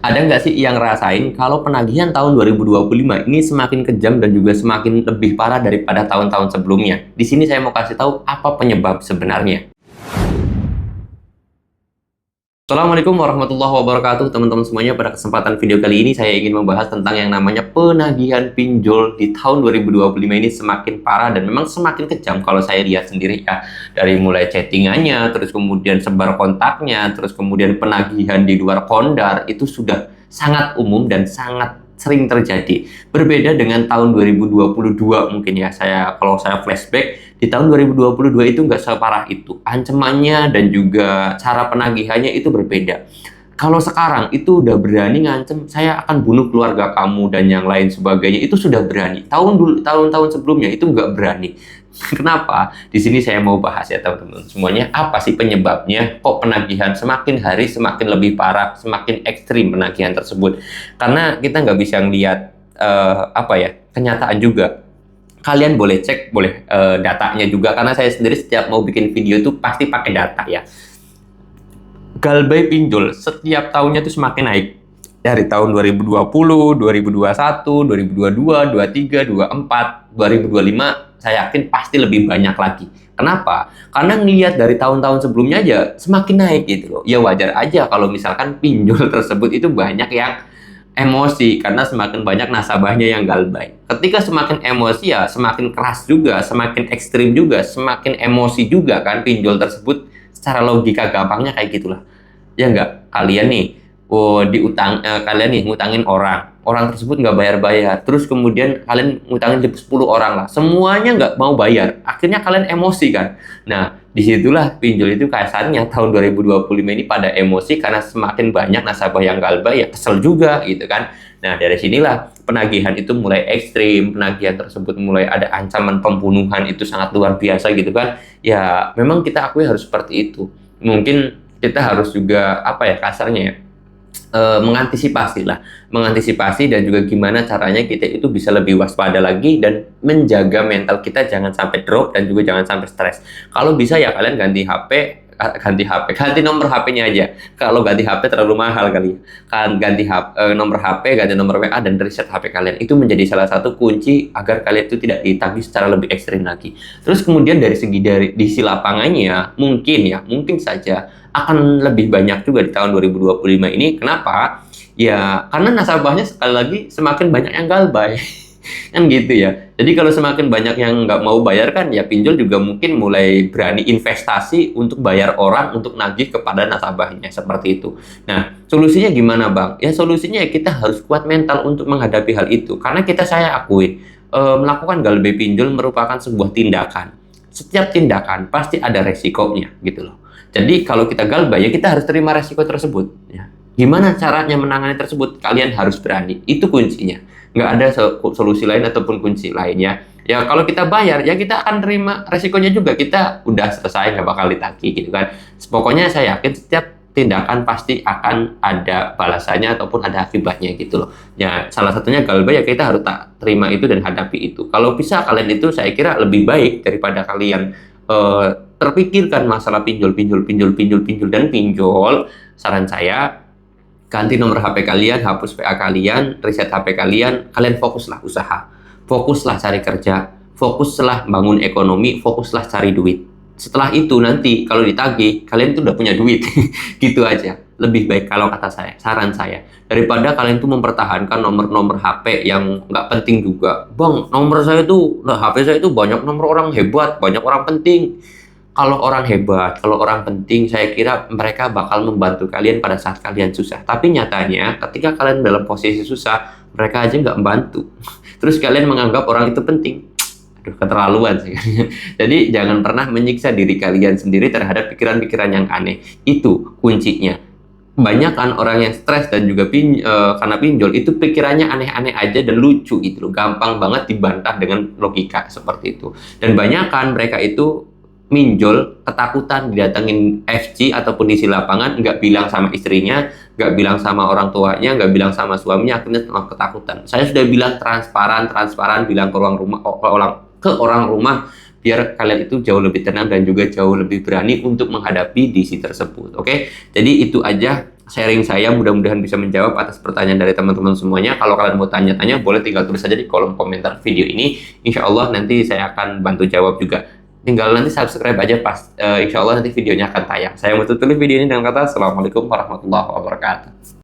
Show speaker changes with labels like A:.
A: Ada nggak sih yang rasain kalau penagihan tahun 2025 ini semakin kejam dan juga semakin lebih parah daripada tahun-tahun sebelumnya? Di sini saya mau kasih tahu apa penyebab sebenarnya. Assalamualaikum warahmatullahi wabarakatuh teman-teman semuanya. Pada kesempatan video kali ini saya ingin membahas tentang yang namanya penagihan pinjol di tahun 2025 ini semakin parah dan memang semakin kejam kalau saya lihat sendiri ya. Dari mulai chattingannya, terus kemudian sebar kontaknya, terus kemudian penagihan di luar kondar itu sudah sangat umum dan sangat sering terjadi. Berbeda dengan tahun 2022 mungkin ya. Kalau saya flashback di tahun 2022 itu nggak separah itu. Ancamannya dan juga cara penagihannya itu berbeda. Kalau sekarang itu udah berani ngancem, saya akan bunuh keluarga kamu dan yang lain sebagainya, itu sudah berani. Tahun-tahun sebelumnya itu nggak berani. Kenapa? Di sini saya mau bahas ya teman-teman semuanya, apa sih penyebabnya kok penagihan semakin hari semakin lebih parah, semakin ekstrim penagihan tersebut. Karena kita nggak bisa ngelihat kenyataan juga. Kalian boleh cek, boleh datanya juga, karena saya sendiri setiap mau bikin video itu pasti pakai data ya. Galbay pinjol setiap tahunnya itu semakin naik. Dari tahun 2020, 2021, 2022, 23, 24, 2025, saya yakin pasti lebih banyak lagi. Kenapa? Karena ngelihat dari tahun-tahun sebelumnya aja semakin naik gitu loh. Ya wajar aja kalau misalkan pinjol tersebut itu banyak yang emosi karena semakin banyak nasabahnya yang galbay. Ketika semakin emosi ya semakin keras juga, semakin ekstrim juga, semakin emosi juga kan pinjol tersebut. Secara logika gampangnya kayak gitulah. Ya enggak, kalian nih kalian nih ngutangin orang tersebut nggak bayar-bayar, terus kemudian kalian ngutangin 10 orang lah, semuanya nggak mau bayar, akhirnya kalian emosi kan. Nah, disitulah pinjol itu kasarnya tahun 2025 ini pada emosi karena semakin banyak nasabah yang galbay, ya kesel juga gitu kan. Nah, dari sinilah penagihan itu mulai ekstrim, penagihan tersebut mulai ada ancaman pembunuhan, itu sangat luar biasa gitu kan. Ya, memang kita akui harus seperti itu. Mungkin kita harus juga kasarnya ya, mengantisipasi dan juga gimana caranya kita itu bisa lebih waspada lagi dan menjaga mental kita jangan sampai drop dan juga jangan sampai stres. Kalau bisa ya kalian ganti nomor HP-nya aja. Kalau ganti HP terlalu mahal kali ya. Kan ganti nomor HP, ganti nomor WA dan reset HP kalian. Itu menjadi salah satu kunci agar kalian itu tidak ditagih secara lebih ekstrim lagi. Terus kemudian dari sisi lapangannya mungkin saja akan lebih banyak juga di tahun 2025 ini. Kenapa? Ya, karena nasabahnya sekali lagi semakin banyak yang galbay. Kan gitu ya. Jadi kalau semakin banyak yang nggak mau bayar kan, ya pinjol juga mungkin mulai berani investasi untuk bayar orang untuk nagih kepada nasabahnya, seperti itu. Nah, solusinya gimana Bang? Ya solusinya ya kita harus kuat mental untuk menghadapi hal itu. Karena saya akui, melakukan galbay pinjol merupakan sebuah tindakan. Setiap tindakan pasti ada resikonya gitu loh. Jadi kalau kita galbay ya kita harus terima resiko tersebut ya. Gimana caranya menangani tersebut? Kalian harus berani. Itu kuncinya. Nggak ada solusi lain ataupun kunci lainnya. Ya kalau kita bayar ya kita akan terima resikonya juga. Kita udah selesai, nggak bakal ditagih gitu kan. Pokoknya saya yakin setiap tindakan pasti akan ada balasannya ataupun ada akibatnya gitu loh. Ya salah satunya galbay ya kita harus tak terima itu dan hadapi itu. Kalau bisa kalian itu saya kira lebih baik daripada kalian terpikirkan masalah pinjol. Dan pinjol, saran saya ganti nomor HP kalian, hapus PA kalian, reset HP kalian, kalian fokuslah usaha, fokuslah cari kerja, fokuslah bangun ekonomi, fokuslah cari duit. Setelah itu nanti kalau ditagih, kalian tuh udah punya duit. Gitu aja. Lebih baik kalau kata saya, saran saya, daripada kalian tuh mempertahankan nomor-nomor HP yang nggak penting juga. Bang, nomor saya tuh, HP saya itu banyak nomor orang hebat, banyak orang penting. Kalau orang hebat, kalau orang penting, saya kira mereka bakal membantu kalian pada saat kalian susah. Tapi nyatanya, ketika kalian dalam posisi susah, mereka aja nggak membantu. Terus kalian menganggap orang itu penting. Aduh, keterlaluan sih. Jadi, jangan pernah menyiksa diri kalian sendiri terhadap pikiran-pikiran yang aneh. Itu kuncinya. Banyak kan orang yang stres dan juga karena pinjol, itu pikirannya aneh-aneh aja dan lucu gitu loh. Gampang banget dibantah dengan logika seperti itu. Dan banyak kan mereka itu minjol, ketakutan didatengin FC ataupun diisi lapangan, nggak bilang sama istrinya, nggak bilang sama orang tuanya, nggak bilang sama suaminya, akhirnya ketakutan. Saya sudah bilang transparan, bilang ke orang rumah, biar kalian itu jauh lebih tenang dan juga jauh lebih berani untuk menghadapi DC tersebut. Oke, jadi itu aja sharing saya, mudah-mudahan bisa menjawab atas pertanyaan dari teman-teman semuanya. Kalau kalian mau tanya-tanya, boleh tinggal tulis saja di kolom komentar video ini. Insya Allah nanti saya akan bantu jawab juga. Tinggal nanti subscribe aja pas, insya Allah nanti videonya akan tayang. Saya mau tutup video ini dengan kata Assalamualaikum warahmatullahi wabarakatuh.